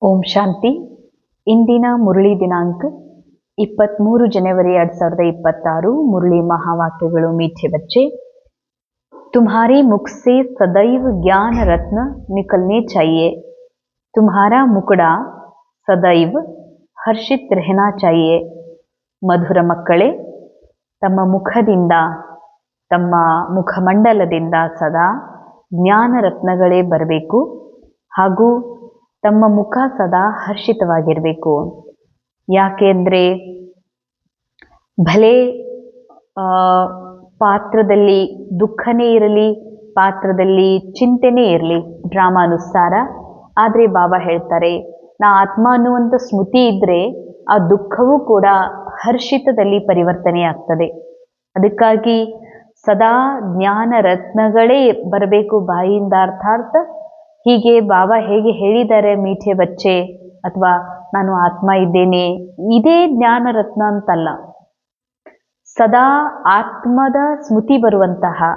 ಓಂ ಶಾಂತಿ. ಇಂದಿನ ಮುರಳಿ ದಿನಾಂಕ 23 ಜನವರಿ 2026. मुरली महावाक्यಗಳು. मीठे बच्चे, तुम्हारे मुख से सदैव ज्ञान रत्न निकलने चाहिए. तुम्हारा मुखड़ा सदैव हर्षित रहना चाहिए. ಮಧುರ ಮಕ್ಕಳೇ, ತಮ್ಮ ಮುಖದಿಂದ, ತಮ್ಮ ಮುಖಮಂಡಲದಿಂದ ಸದಾ ಜ್ಞಾನ ರತ್ನಗಳೇ ಬರಬೇಕು ಹಾಗೂ ತಮ್ಮ ಮುಖ ಸದಾ ಹರ್ಷಿತವಾಗಿರಬೇಕು. ಯಾಕೆಂದರೆ ಭಲೆ ಪಾತ್ರದಲ್ಲಿ ದುಃಖನೇ ಇರಲಿ, ಪಾತ್ರದಲ್ಲಿ ಚಿಂತೆನೇ ಇರಲಿ, ಡ್ರಾಮಾನುಸಾರ, ಆದರೆ ಬಾಬಾ ಹೇಳ್ತಾರೆ, ನಾ ಆತ್ಮ ಅನ್ನುವಂಥ ಸ್ಮೃತಿ ಇದ್ದರೆ ಆ ದುಃಖವೂ ಕೂಡ ಹರ್ಷಿತದಲ್ಲಿ ಪರಿವರ್ತನೆ ಆಗ್ತದೆ. ಅದಕ್ಕಾಗಿ ಸದಾ ಜ್ಞಾನ ರತ್ನಗಳೇ ಬರಬೇಕು ಬಾಯಿಯಿಂದ. ಅರ್ಥಾತ್ ಹೀಗೆ ಬಾಬಾ ಹೇಗೆ ಹೇಳಿದ್ದಾರೆ, ಮೀಠೆ ಬಚ್ಚೆ, ಅಥವಾ ನಾನು ಆತ್ಮ ಇದ್ದೇನೆ, ಇದೇ ಜ್ಞಾನ ರತ್ನ ಅಂತಲ್ಲ. ಸದಾ ಆತ್ಮದ ಸ್ಮೃತಿ ಬರುವಂತಹ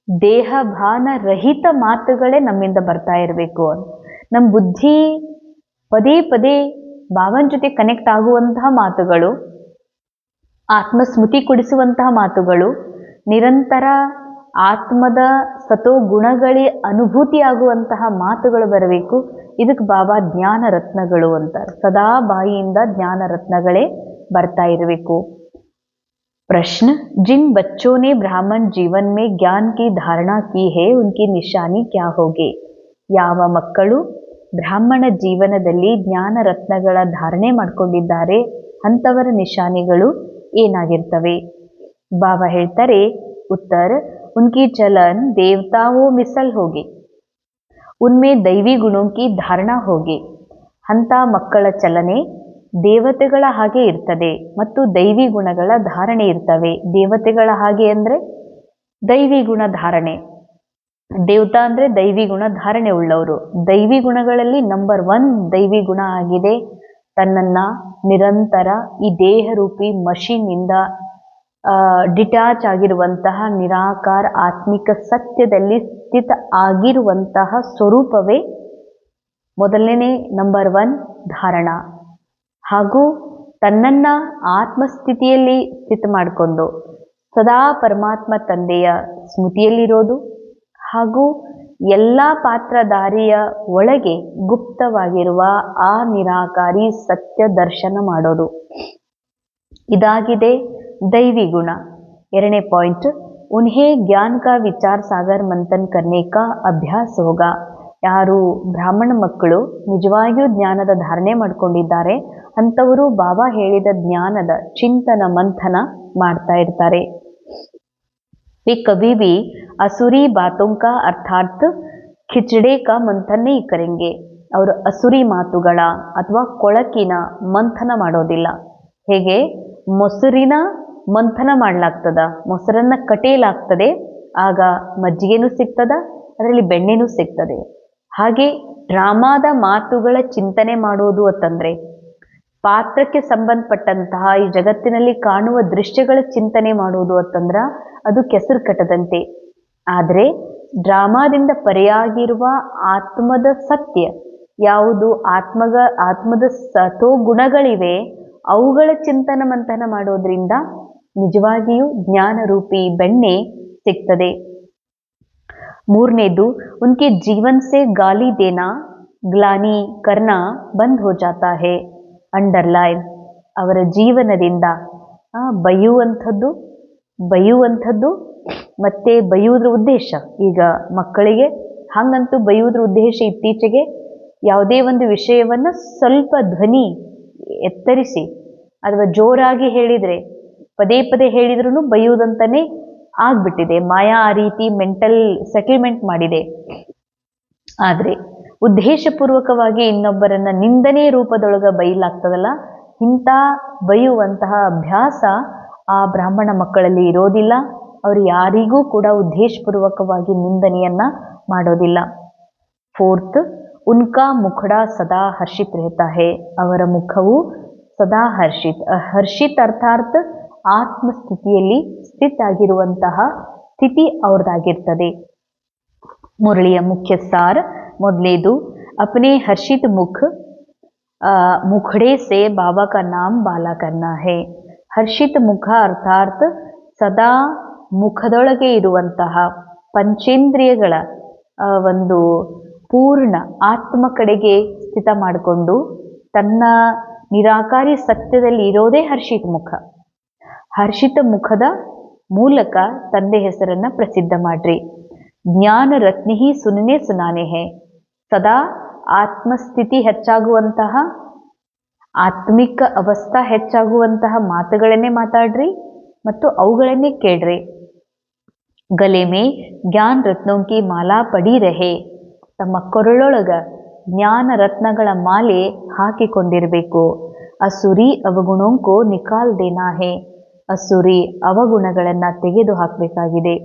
ದೇಹಭಾನ ರಹಿತ ಮಾತುಗಳೇ ನಮ್ಮಿಂದ ಬರ್ತಾ ಇರಬೇಕು. ನಮ್ಮ ಬುದ್ಧಿ ಪದೇ ಪದೇ ಬಾಬಾನ ಜೊತೆ ಕನೆಕ್ಟ್ ಆಗುವಂತಹ ಮಾತುಗಳು, ಆತ್ಮಸ್ಮೃತಿ ಕೊಡಿಸುವಂತಹ ಮಾತುಗಳು, ನಿರಂತರ ಆತ್ಮದ ಸತೋ ಗುಣಗಳೇ ಅನುಭೂತಿ ಆಗುವಂತಹ ಮಾತುಗಳು ಬರಬೇಕು. ಇದಕ್ಕೆ ಬಾಬಾ ಜ್ಞಾನ ರತ್ನಗಳು ಅಂತಾರೆ. ಸದಾ ಬಾಯಿಯಿಂದ ಜ್ಞಾನ ರತ್ನಗಳೇ ಬರ್ತಾ ಇರಬೇಕು. प्रश्न, जिन बच्चों ने ब्राह्मण जीवन में ज्ञान की धारणा की है उनकी निशानी क्या होगी? ಯಾವ ಮಕ್ಕಳು ಬ್ರಾಹ್ಮಣ ಜೀವನದಲ್ಲಿ ಜ್ಞಾನ ರತ್ನಗಳ ಧಾರಣೆ ಮಾಡಿಕೊಂಡಿದ್ದಾರೆ ಅಂಥವರ ನಿಶಾನಿಗಳು ಏನಾಗಿರ್ತವೆ? ಬಾಬಾ ಹೇಳ್ತಾರೆ, ಉತ್ತರ, उनकी चलन देवताओं मिसल होगी, उनमें दैवी गुणों की धारणा होगी. ಅಂಥ ಮಕ್ಕಳ ಚಲನೆ ದೇವತೆಗಳ ಹಾಗೆ ಇರ್ತದೆ ಮತ್ತು ದೈವಿ ಗುಣಗಳ ಧಾರಣೆ ಇರ್ತವೆ. ದೇವತೆಗಳ ಹಾಗೆ ಅಂದರೆ ದೈವಿ ಗುಣ ಧಾರಣೆ, ದೇವತಾ ಅಂದರೆ ದೈವಿ ಗುಣ ಧಾರಣೆ ಉಳ್ಳವರು. ದೈವಿ ಗುಣಗಳಲ್ಲಿ ನಂಬರ್ 1 ದೈವಿ ಗುಣ ಆಗಿದೆ, ತನ್ನನ್ನು ನಿರಂತರ ಈ ದೇಹರೂಪಿ ಮಷೀನಿಂದ ಡಿಟ್ಯಾಚ್ ಆಗಿರುವಂತಹ ನಿರಾಕಾರ ಆತ್ಮಿಕ ಸತ್ಯದಲ್ಲಿ ಸ್ಥಿತ ಆಗಿರುವಂತಹ ಸ್ವರೂಪವೇ ಮೊದಲನೇ ನಂಬರ್ 1 ಧಾರಣ. ಹಾಗೂ ತನ್ನನ್ನು ಆತ್ಮಸ್ಥಿತಿಯಲ್ಲಿ ಸ್ಥಿತ ಮಾಡಿಕೊಂಡು ಸದಾ ಪರಮಾತ್ಮ ತಂದೆಯ ಸ್ಮೃತಿಯಲ್ಲಿರೋದು ಹಾಗೂ ಎಲ್ಲ ಪಾತ್ರಧಾರಿಯ ಒಳಗೆ ಗುಪ್ತವಾಗಿರುವ ಆ ನಿರಾಕಾರಿ ಸತ್ಯ ದರ್ಶನ ಮಾಡೋದು. ಇದಾಗಿದೆ दैवी गुण. ಎರಡನೇ ಪಾಯಿಂಟ್, उन्हें ज्ञान का विचार सागर मंथन करने का अभ्यास होगा. ಯಾರು ಬ್ರಾಹ್ಮಣ ಮಕ್ಕಳು ನಿಜವಾಗಿಯೂ ಜ್ಞಾನದ ಧಾರಣೆ ಮಾಡಿಕೊಂಡಿದ್ದಾರೆ ಅಂಥವರು ಬಾಬಾ ಹೇಳಿದ ಜ್ಞಾನದ ಚಿಂತನ ಮಂಥನ ಮಾಡ್ತಾ ಇರ್ತಾರೆ. वे कभी भी असुरी बातों का अर्थात खिचड़े का मंथन नहीं करेंगे. ಅವರು ಅಸುರಿ ಮಾತುಗಳ ಅಥವಾ ಕೊಳಕಿನ ಮಂಥನ ಮಾಡೋದಿಲ್ಲ. ಹೇಗೆ ಮೊಸರಿನ ಮಂಥನ ಮಾಡಲಾಗ್ತದ, ಮೊಸರನ್ನ ಕಟೇಲಾಗ್ತದೆ, ಆಗ ಮಜ್ಜಿಗೆನೂ ಸಿಗ್ತದ, ಅದರಲ್ಲಿ ಬೆಣ್ಣೆನೂ ಸಿಗ್ತದೆ. ಹಾಗೆ ಡ್ರಾಮಾದ ಮಾತುಗಳ ಚಿಂತನೆ ಮಾಡೋದು ಅಂತಂದರೆ ಪಾತ್ರಕ್ಕೆ ಸಂಬಂಧಪಟ್ಟಂತಹ ಈ ಜಗತ್ತಿನಲ್ಲಿ ಕಾಣುವ ದೃಶ್ಯಗಳ ಚಿಂತನೆ ಮಾಡೋದು ಅಂತಂದ್ರೆ ಅದು ಕೆಸರು ಕಟ್ಟದಂತೆ. ಆದರೆ ಡ್ರಾಮಾದಿಂದ ಪರೆಯಾಗಿರುವ ಆತ್ಮದ ಸತ್ಯ ಯಾವುದು, ಆತ್ಮದ ಸತೋ ಗುಣಗಳಿವೆ, ಅವುಗಳ ಚಿಂತನ ಮಂಥನ ಮಾಡೋದ್ರಿಂದ ನಿಜವಾಗಿಯೂ ಜ್ಞಾನರೂಪಿ ಬೆಣ್ಣೆ ಸಿಗ್ತದೆ. ಮೂರನೇದು, ಉನ್ಕೆ ಜೀವನ್ ಸೆ ಗಾಲಿ ದೇನಾ ಗ್ಲಾನಿ ಕರ್ನಾ ಬಂದ್ ಹೋ ಜಾತಾ ಹೇ. ಅಂಡರ್ಲೈನ್, ಅವರ ಜೀವನದಿಂದ ಬೈಯುವಂಥದ್ದು ಮತ್ತೆ ಬೈಯುವುದ್ರ ಉದ್ದೇಶ. ಈಗ ಮಕ್ಕಳಿಗೆ ಹಾಗಂತೂ ಬೈಯುವುದ್ರ ಉದ್ದೇಶ ಇತ್ತೀಚೆಗೆ ಯಾವುದೇ ಒಂದು ವಿಷಯವನ್ನು ಸ್ವಲ್ಪ ಧ್ವನಿ ಎತ್ತರಿಸಿ ಅಥವಾ ಜೋರಾಗಿ ಹೇಳಿದರೆ, ಪದೇ ಪದೇ ಹೇಳಿದ್ರೂ ಬೈಯುವುದಂತಲೇ ಆಗ್ಬಿಟ್ಟಿದೆ. ಮಾಯಾ ಆ ರೀತಿ ಮೆಂಟಲ್ ಸೆಟಲ್ಮೆಂಟ್ ಮಾಡಿದೆ. ಆದರೆ ಉದ್ದೇಶಪೂರ್ವಕವಾಗಿ ಇನ್ನೊಬ್ಬರನ್ನ ನಿಂದನೆ ರೂಪದೊಳಗೆ ಬೈಲಾಗ್ತದಲ್ಲ, ಇಂಥ ಬೈಯುವಂತಹ ಅಭ್ಯಾಸ ಆ ಬ್ರಾಹ್ಮಣ ಮಕ್ಕಳಲ್ಲಿ ಇರೋದಿಲ್ಲ. ಅವರು ಯಾರಿಗೂ ಕೂಡ ಉದ್ದೇಶಪೂರ್ವಕವಾಗಿ ನಿಂದನೆಯನ್ನ ಮಾಡೋದಿಲ್ಲ. ಫೋರ್ತ್, ಉನ್ಕಾ ಮುಖಡ ಸದಾ ಹರ್ಷಿತ್ ರೆಹತಾ ಹೇ. ಅವರ ಮುಖವು ಸದಾ ಹರ್ಷಿತ್ ಅರ್ಥಾತ್ ಆತ್ಮಸ್ಥಿತಿಯಲ್ಲಿ ಸ್ಥಿತ ಆಗಿರುವಂತಹ ಸ್ಥಿತಿ ಅವ್ರದ್ದಾಗಿರ್ತದೆ. ಮುರಳಿಯ ಮುಖ್ಯ ಸಾರ ಮೊದಲೇದು, अपने हर्षित मुख मुखड़े से बाबा का नाम बाला करना है. ಹರ್ಷಿತ ಮುಖ ಅರ್ಥಾತ್ ಸದಾ ಮುಖದೊಳಗೆ ಇರುವಂತಹ ಪಂಚೇಂದ್ರಿಯಗಳ ಒಂದು ಪೂರ್ಣ ಆತ್ಮ ಕಡೆಗೆ ಸ್ಥಿತ ಮಾಡಿಕೊಂಡು ತನ್ನ ನಿರಾಕಾರಿ ಸತ್ಯದಲ್ಲಿ ಇರೋದೇ ಹರ್ಷಿತ ಮುಖ. ಹರ್ಷಿತ ಮುಖದ ಮೂಲಕ ತಂದೆ ಹೆಸರನ್ನ ಪ್ರಸಿದ್ಧ ಮಾಡ್ರಿ. ಜ್ಞಾನ ರತ್ನಿಹಿ ಸುನನೆ ಸುನಾನೆ ಹೇ. ಸದಾ ಆತ್ಮಸ್ಥಿತಿ ಹೆಚ್ಚಾಗುವಂತಹ ಆತ್ಮಿಕ ಅವಸ್ಥಾ ಹೆಚ್ಚಾಗುವಂತಹ ಮಾತುಗಳನ್ನೇ ಮಾತಾಡ್ರಿ ಮತ್ತು ಅವುಗಳನ್ನೇ ಕೇಳ್ರಿ. ಗಲೆ ಮೇ ಜ್ಞಾನ ರತ್ನೋಂಕಿ ಮಾಲಾ ಪಡಿ ರಹೆ. ತಮ್ಮ ಕೊರಳೊಳಗ ಜ್ಞಾನ ರತ್ನಗಳ ಮಾಲೆ ಹಾಕಿಕೊಂಡಿರಬೇಕು. ಅಸುರಿ ಅವಗುಣೋಂಕೋ ನಿಕಾಲ್ ದೇನಾ ಹೇ. ಅಸುರಿ ಅವಗುಣಗಳನ್ನ ತೆಗೆದು ಹಾಕಬೇಕಾಗಿದೆ.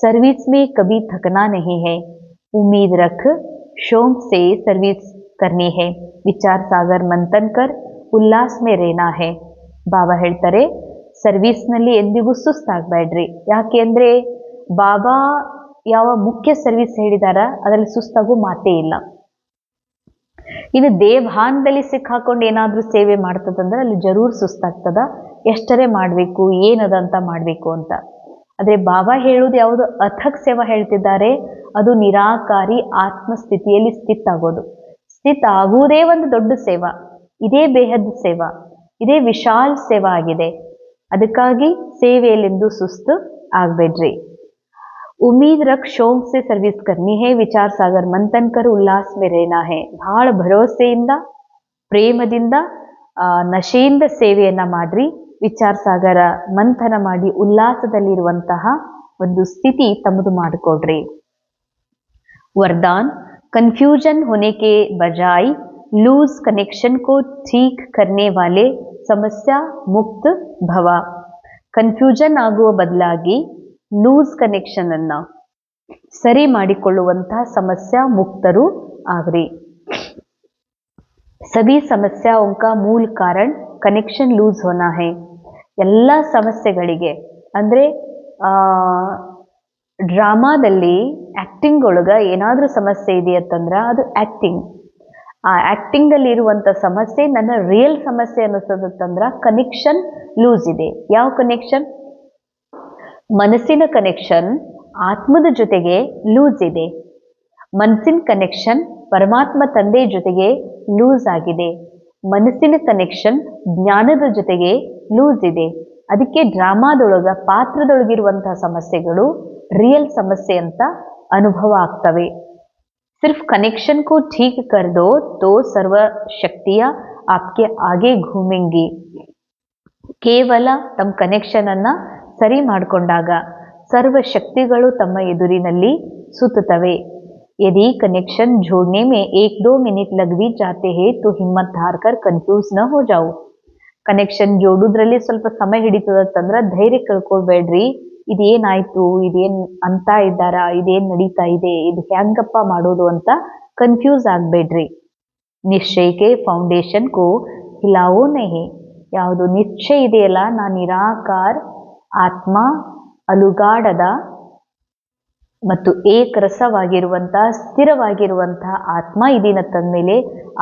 ಸರ್ವಿಸ್ ಮೇ ಕಭಿ ಥಕನಾ ನಹಿ ಹೇ. ಉಮ್ಮೀದ್ ರಖ್ ಶೌಕ್ ಸೇ ಸರ್ವಿಸ್ ಕರ್ನಿ ಹೇ. ವಿಚಾರ ಸಾಗರ್ ಮಂಥನ್ ಕರ್ ಉಲ್ಲಾಸ್ ಮೇ ರೇನಾ ಹೇ. ಬಾಬಾ ಹೇಳ್ತಾರೆ, ಸರ್ವಿಸ್ನಲ್ಲಿ ಎಂದಿಗೂ ಸುಸ್ತಾಗಬೇಡ್ರಿ. ಯಾಕೆ ಅಂದರೆ ಬಾಬಾ ಯಾವ ಮುಖ್ಯ ಸರ್ವಿಸ್ ಹೇಳಿದಾರ ಅದರಲ್ಲಿ ಸುಸ್ತಾಗೋ ಮಾತೇ ಇಲ್ಲ. ಇನ್ನು ದೇವಹಾನದಲ್ಲಿ ಸಿಕ್ಕಾಕೊಂಡು ಏನಾದರೂ ಸೇವೆ ಮಾಡ್ತದಂದ್ರೆ ಅಲ್ಲಿ ಜರೂರ್ ಸುಸ್ತಾಗ್ತದ. ಎಷ್ಟರೇ ಮಾಡಬೇಕು, ಏನದಂತ ಮಾಡಬೇಕು ಅಂತ. ಆದರೆ ಬಾಬಾ ಹೇಳುವುದು ಯಾವುದು ಅಥಕ್ ಸೇವಾ ಹೇಳ್ತಿದ್ದಾರೆ, ಅದು ನಿರಾಕಾರಿ ಆತ್ಮಸ್ಥಿತಿಯಲ್ಲಿ ಸ್ಥಿತ ಆಗೋದು. ಸ್ಥಿತ ಆಗುವುದೇ ಒಂದು ದೊಡ್ಡ ಸೇವಾ. ಇದೇ ಬೇಹದ್ ಸೇವಾ, ಇದೇ ವಿಶಾಲ್ ಸೇವಾ ಆಗಿದೆ. ಅದಕ್ಕಾಗಿ ಸೇವೆಯಲ್ಲೆಂದು ಸುಸ್ತು ಆಗಬೇಡ್ರಿ. ಉಮೀದ್ ರಖ್ ಶೌಕ್ ಸೆ ಸರ್ವಿಸ್ ಕರ್ನಿ ಹೇ. ವಿಚಾರ ಸಾಗರ್ ಮಂಥನ್ ಕರ್ ಉಲ್ಲಾಸ್ ಮೇ ರೇನಾ ಹೇ. ಬಹಳ ಭರವಸೆಯಿಂದ ಪ್ರೇಮದಿಂದ ನಶೆಯಿಂದ ಸೇವೆಯನ್ನ ಮಾಡ್ರಿ. ವಿಚಾರ ಸಾಗರ ಮಂಥನ ಮಾಡಿ ಉಲ್ಲಾಸದಲ್ಲಿರುವಂತಹ ಒಂದು ಸ್ಥಿತಿ ತಮ್ಮದು ಮಾಡಿಕೊಡ್ರಿ. वरदान कन्फ्यूजन होने के बजाय लूज कनेक्शन को ठीक करने वाले ಸಮಸ್ಯಾ ಮುಕ್ತ ಭವ. ಕನ್ಫ್ಯೂಷನ್ ಆಗುವ ಬದಲಾಗಿ ಲೂಸ್ ಕನೆಕ್ಷನ್ ಅನ್ನ ಸರಿ ಮಾಡಿಕೊಳ್ಳುವಂತಹ ಸಮಸ್ಯಾ ಮುಕ್ತರು ಆಗ್ರಿ. ಸಭಿ ಸಮಸ್ಯಾओं का मूल कारण ಕನೆಕ್ಷನ್ ಲೂಸ್ ಹೋನಾ ಹೈ. ಎಲ್ಲ ಸಮಸ್ಯೆಗಳಿಗೆ ಅಂದರೆ ಡ್ರಾಮಾದಲ್ಲಿ ಆ್ಯಕ್ಟಿಂಗ್ ಒಳಗೆ ಏನಾದರೂ ಸಮಸ್ಯೆ ಇದೆಯತ್ತಂದ್ರೆ ಅದು ಆ್ಯಕ್ಟಿಂಗ್. ಆ ಆ್ಯಕ್ಟಿಂಗಲ್ಲಿ ಇರುವಂಥ ಸಮಸ್ಯೆ ನನ್ನ ರಿಯಲ್ ಸಮಸ್ಯೆ ಅನ್ನಿಸೋದತ್ತಂದ್ರೆ ಕನೆಕ್ಷನ್ ಲೂಸ್ ಇದೆ. ಯಾವ ಕನೆಕ್ಷನ್? ಮನಸ್ಸಿನ ಕನೆಕ್ಷನ್ ಆತ್ಮದ ಜೊತೆಗೆ ಲೂಸ್ ಇದೆ. ಮನಸ್ಸಿನ ಕನೆಕ್ಷನ್ ಪರಮಾತ್ಮ ತಂದೆ ಜೊತೆಗೆ ಲೂಸ್ ಆಗಿದೆ. ಮನಸ್ಸಿನ ಕನೆಕ್ಷನ್ ಜ್ಞಾನದ ಜೊತೆಗೆ ಲೂಸ್ ಇದೆ. ಅದಕ್ಕೆ ಡ್ರಾಮಾದೊಳಗ ಪಾತ್ರದೊಳಗಿರುವಂತಹ ಸಮಸ್ಯೆಗಳು ರಿಯಲ್ ಸಮಸ್ಯೆ ಅಂತ ಅನುಭವ ಆಗ್ತವೆ. सिर्फ कनेक्शन को ठीक कर दो तो सर्व शक्तियां आपके आगे घूमेंगी. ಕೇವಲ ತಮ್ಮ ಕನೆಕ್ಷನ್ ಅನ್ನ ಸರಿ ಮಾಡಿಕೊಂಡಾಗ ಸರ್ವ ಶಕ್ತಿಗಳು ತಮ್ಮ ಎದುರಿನಲ್ಲಿ ಸುತ್ತುತ್ತವೆ. यदि कनेक्शन जोड़ने में 1-2 मिनट लग भी जाते हैं तो हिम्मत हारकर कंफ्यूज न हो जाओ. ಕನೆಕ್ಷನ್ ಜೋಡುದ್ರಲ್ಲಿ ಸ್ವಲ್ಪ ಸಮಯ ಹಿಡಿತದಂದ್ರೆ ಧೈರ್ಯ ಕಳ್ಕೊಳ್ಬೇಡ್ರಿ. ಇದೇನಾಯ್ತು, ಇದೇನ್ ಅಂತ ಇದ್ದಾರಾ, ಇದೇನ್ ನಡೀತಾ ಇದೆ, ಇದು ಹೆಂಗಪ್ಪ ಮಾಡೋದು ಅಂತ ಕನ್ಫ್ಯೂಸ್ ಆಗಬೇಡ್ರಿ. ನಿಶ್ಚಯಕ್ಕೆ ಫೌಂಡೇಶನ್ ಕೋ ಹಿಲಾವೋ ನಹಿ. ಯಾವುದು ನಿಶ್ಚಯ ಇದೆಯಲ್ಲ, ನಾ ನಿರಾಕಾರ ಆತ್ಮ, ಅಲುಗಾಡದ ಮತ್ತು ಏಕರಸವಾಗಿರುವಂತಹ ಸ್ಥಿರವಾಗಿರುವಂತಹ ಆತ್ಮ ಇದೀನ ತಂದಮೇಲೆ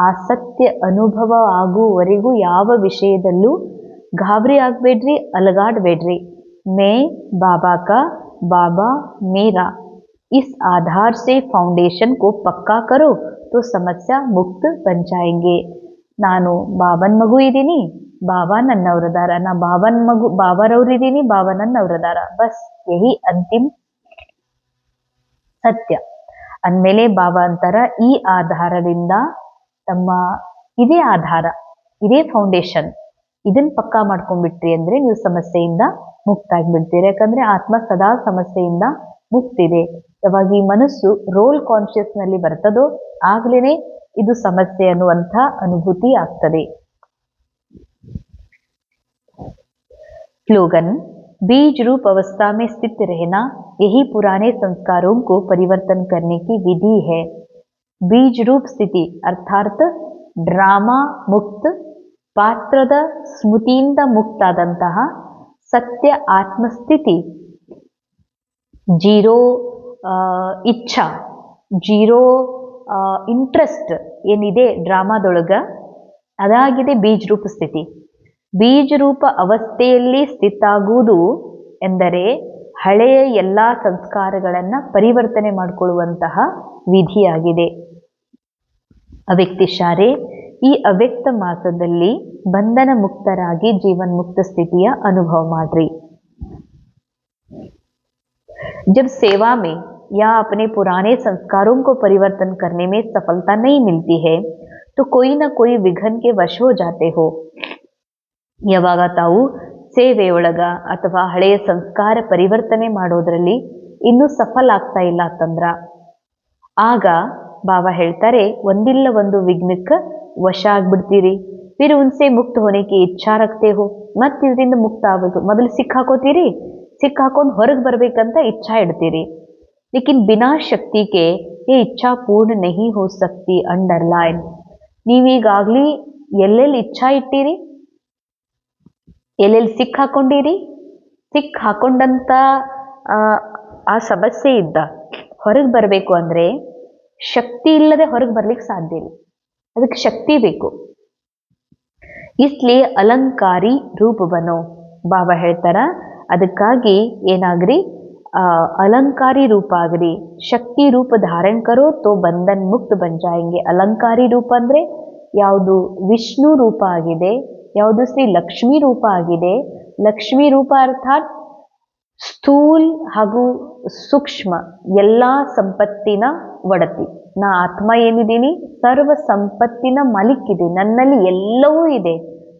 ಆ ಸತ್ಯ ಅನುಭವ ಆಗುವವರೆಗೂ ಯಾವ ವಿಷಯದಲ್ಲೂ ಗಾಬರಿ ಆಗಬೇಡ್ರಿ, ಅಲಗಾಡಬೇಡ್ರಿ. मैं बाबा का, बाबा मेरा, इस आधार से फाउंडेशन को पक्का करो तो समस्या मुक्त बन जाएंगे. ನಾನು ಬಾಬನ್ ಮಗು ಇದ್ದೀನಿ, ಬಾಬಾ ನನ್ನವರದಾರ. ನಾ ಬಾಬನ್ ಮಗು, ಬಾಬರವ್ರಿದ್ದೀನಿ, ಬಾಬಾ ನನ್ನವರದಾರ. ಬಸ್ ಯಹಿ ಅಂತಿಮ್ ಸತ್ಯ ಅಂದಮೇಲೆ ಬಾಬಾ ಅಂತಾರ, ಈ ಆಧಾರದಿಂದ ತಮ್ಮ ಇದೇ ಆಧಾರ, ಇದೇ ಫೌಂಡೇಶನ್, ಇದನ್ನ ಪಕ್ಕಾ ಮಾಡ್ಕೊಂಡ್ಬಿಟ್ರಿ ಅಂದ್ರೆ ನೀವು ಸಮಸ್ಯೆಯಿಂದ ಮುಕ್ತ ಆಗಿಬಿಡ್ತೀರಿ. ಯಾಕಂದ್ರೆ ಆತ್ಮ ಸದಾ ಸಮಸ್ಯೆಯಿಂದ ಮುಕ್ತಿದೆ. ಯಾವಾಗ ಈ ಮನಸ್ಸು ರೋಲ್ ಕಾನ್ಶಿಯಸ್ ನಲ್ಲಿ ಬರ್ತದೋ ಆಗ್ಲೇನೆ ಇದು ಸಮಸ್ಯೆ ಅನ್ನುವಂಥ ಅನುಭೂತಿ ಆಗ್ತದೆ. स्लोगन बीज रूप अवस्था में स्थित रहना यही पुराने संस्कारों को परिवर्तन करने की विधि है. बीज रूप स्थिति अर्थात ಡ್ರಾಮಾ ಮುಕ್ತ, ಪಾತ್ರದ ಸ್ಮೃತಿಯಿಂದ ಮುಕ್ತಾದಂತಹ ಸತ್ಯ ಆತ್ಮಸ್ಥಿತಿ, ಜೀರೋ ಇಚ್ಛಾ, ಜೀರೋ ಇಂಟ್ರೆಸ್ಟ್ ಏನಿದೆ ಡ್ರಾಮಾದೊಳಗ, ಅದಾಗಿದೆ ಬೀಜರೂಪ ಸ್ಥಿತಿ. ಬೀಜರೂಪ ಅವಸ್ಥೆಯಲ್ಲಿ ಸ್ಥಿತಾಗುವುದು ಎಂದರೆ ಹಳೆಯ ಎಲ್ಲ ಸಂಸ್ಕಾರಗಳನ್ನು ಪರಿವರ್ತನೆ ಮಾಡಿಕೊಳ್ಳುವಂತಹ ವಿಧಿಯಾಗಿದೆ. ಅವ್ಯಕ್ತಿಶಾರೆ ಈ ಅವ್ಯಕ್ತ ಮಾಸದಲ್ಲಿ ಬಂಧನ ಮುಕ್ತರಾಗಿ ಜೀವನ್ಮುಕ್ತ ಸ್ಥಿತಿಯ ಅನುಭವ ಮಾಡ್ರಿ. जब सेवा में या अपने पुराने संस्कारों को परिवर्तन करने में सफलता नहीं मिलती है तो कोई ना कोई विघ्न के वश हो जाते हो. ಯಾವಾಗ ತಾವು ಸೇವೆಯೊಳಗ ಅಥವಾ ಹಳೆಯ ಸಂಸ್ಕಾರ ಪರಿವರ್ತನೆ ಮಾಡೋದ್ರಲ್ಲಿ ಇನ್ನೂ ಸಫಲ ಆಗ್ತಾ ಇಲ್ಲ ಅಂತಂದ್ರ ಆಗ ಬಾಬಾ ಹೇಳ್ತಾರೆ ಒಂದಿಲ್ಲ ಒಂದು ವಿಘ್ನಕ್ಕೆ ವಶ ಆಗ್ಬಿಡ್ತೀರಿ. फिर उनसे मुक्त होने की इच्छा रखते हो. ಮತ್ತೆ ಇದರಿಂದ ಮುಕ್ತ ಆಗ್ಬೇಕು. ಮೊದಲು ಸಿಕ್ಕಾಕೋತೀರಿ, ಸಿಕ್ಕಾಕೊಂಡು ಹೊರಗೆ ಬರ್ಬೇಕಂತ ಇಚ್ಛಾ ಇಡ್ತೀರಿ. लेकिन बिना शक्ति के ये इच्छा पूर्ण नहीं हो सकती. अंडरलाइन. ನೀವೀಗಾಗ್ಲಿ ಎಲ್ಲೆಲ್ಲಿ ಇಚ್ಛಾ ಇಟ್ಟಿರಿ, ಎಲ್ಲೆಲ್ಲಿ ಸಿಕ್ಕಾಕೊಂಡಿರಿ, ಸಿಕ್ಕಾಕೊಂಡಂತ ಆ ಸಮಸ್ಯೆ ಇದ್ದ ಹೊರಗೆ ಬರಬೇಕು ಅಂದರೆ ಶಕ್ತಿ ಇಲ್ಲದೆ ಹೊರಗೆ ಬರ್ಲಿಕ್ಕೆ ಸಾಧ್ಯ ಇಲ್ಲ. ಅದಕ್ಕೆ ಶಕ್ತಿ ಬೇಕು. ಇಸ್ಲಿಯೇ ಅಲಂಕಾರಿ ರೂಪ ಬನೋ. ಬಾಬಾ ಹೇಳ್ತಾರ ಅದಕ್ಕಾಗಿ ಏನಾಗ್ರಿ, ಅಲಂಕಾರಿ ರೂಪ ಆಗ್ರಿ. ಶಕ್ತಿ ರೂಪ ಧಾರಣ ಕರೋ ತೋ ಬಂಧನ್ ಮುಕ್ತ ಬನ್ ಜಾಯೆಂಗೆ. ಅಲಂಕಾರಿ ರೂಪ ಅಂದರೆ ಯಾವುದು ವಿಷ್ಣು ರೂಪ ಆಗಿದೆ, ಯಾವುದು ಶ್ರೀ ಲಕ್ಷ್ಮೀ ರೂಪ ಆಗಿದೆ. ಲಕ್ಷ್ಮೀ ರೂಪ ಅರ್ಥಾತ್ ಸ್ಥೂಲ ಹಾಗೂ ಸೂಕ್ಷ್ಮ ಎಲ್ಲ ಸಂಪತ್ತಿನ ಒಡತಿ. ನಾ ಆತ್ಮ ಏನಿದ್ದೀನಿ ಸರ್ವ ಸಂಪತ್ತಿನ ಮಾಲೀಕಿದೆ. ನನ್ನಲ್ಲಿ ಎಲ್ಲವೂ ಇದೆ.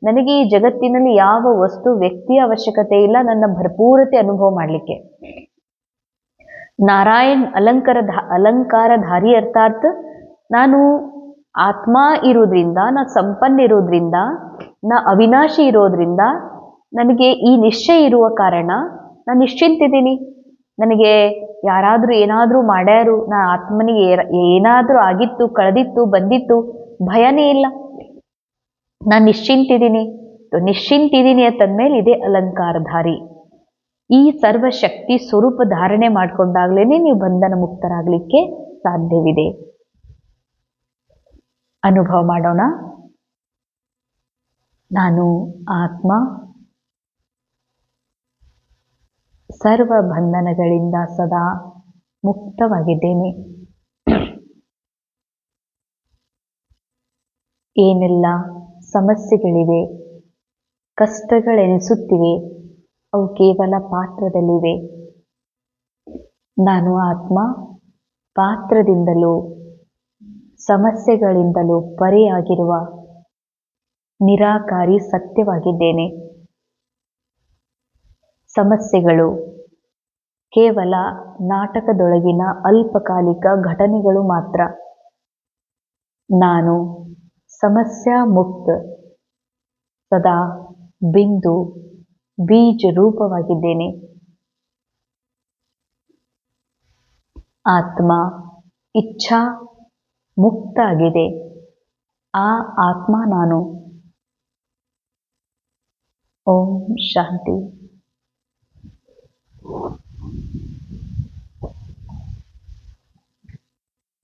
ನನಗೆ ಈ ಜಗತ್ತಿನಲ್ಲಿ ಯಾವ ವಸ್ತು ವ್ಯಕ್ತಿಯ ಅವಶ್ಯಕತೆ ಇಲ್ಲ ನನ್ನ ಭರ್ಪೂರತೆ ಅನುಭವ ಮಾಡಲಿಕ್ಕೆ. ನಾರಾಯಣ್ ಅಲಂಕಾರಧಾರಿ ಅರ್ಥಾತ್ ನಾನು ಆತ್ಮ ಇರೋದ್ರಿಂದ, ನಾ ಸಂಪನ್ನ ಇರೋದ್ರಿಂದ, ನಾ ಅವಿನಾಶಿ ಇರೋದ್ರಿಂದ ನನಗೆ ಈ ನಿಶ್ಚಯ ಇರುವ ಕಾರಣ ನಾನು ನಿಶ್ಚಿಂತಿದ್ದೀನಿ. ನನಗೆ ಯಾರಾದರೂ ಏನಾದರೂ ಮಾಡ್ಯಾರು, ನಾ ಆತ್ಮನಿಗೆ ಏನಾದರೂ ಆಗಿತ್ತು, ಕಳೆದಿತ್ತು, ಬಂದಿತ್ತು, ಭಯನೇ ಇಲ್ಲ, ನಾನು ನಿಶ್ಚಿಂತಿದ್ದೀನಿ. ನಿಶ್ಚಿಂತಿದ್ದೀನಿ ಅಂತಂದ್ಮೇಲೆ ಇದೇ ಅಲಂಕಾರಧಾರಿ. ಈ ಸರ್ವಶಕ್ತಿ ಸ್ವರೂಪ ಧಾರಣೆ ಮಾಡಿಕೊಂಡಾಗ್ಲೇನೆ ನೀವು ಬಂಧನ ಮುಕ್ತರಾಗಲಿಕ್ಕೆ ಸಾಧ್ಯವಿದೆ. ಅನುಭವ ಮಾಡೋಣ. ನಾನು ಆತ್ಮ ಸರ್ವ ಬಂಧನಗಳಿಂದ ಸದಾ ಮುಕ್ತವಾಗಿದ್ದೇನೆ. ಏನೆಲ್ಲ ಸಮಸ್ಯೆಗಳಿವೆ, ಕಷ್ಟಗಳೆನಿಸುತ್ತಿವೆ, ಅವು ಕೇವಲ ಪಾತ್ರದಲ್ಲಿವೆ. ನಾನು ಆತ್ಮ ಪಾತ್ರದಿಂದಲೂ ಸಮಸ್ಯೆಗಳಿಂದಲೂ ಪರೆಯಾಗಿರುವ ನಿರಾಕಾರಿ ಸತ್ಯವಾಗಿದ್ದೇನೆ. ಸಮಸ್ಯೆಗಳು ಕೇವಲ ನಾಟಕದೊಳಗಿನ ಅಲ್ಪಕಾಲಿಕ ಘಟನೆಗಳು ಮಾತ್ರ. ನಾನು ಸಮಸ್ಯಾ ಮುಕ್ತ ಸದಾ ಬಿಂದು ಬೀಜ ರೂಪವಾಗಿದ್ದೇನೆ. ಆತ್ಮ ಇಚ್ಛಾ ಮುಕ್ತ ಆಗಿದೆ. ಆ ಆತ್ಮ ನಾನು. ಓಂ ಶಾಂತಿ.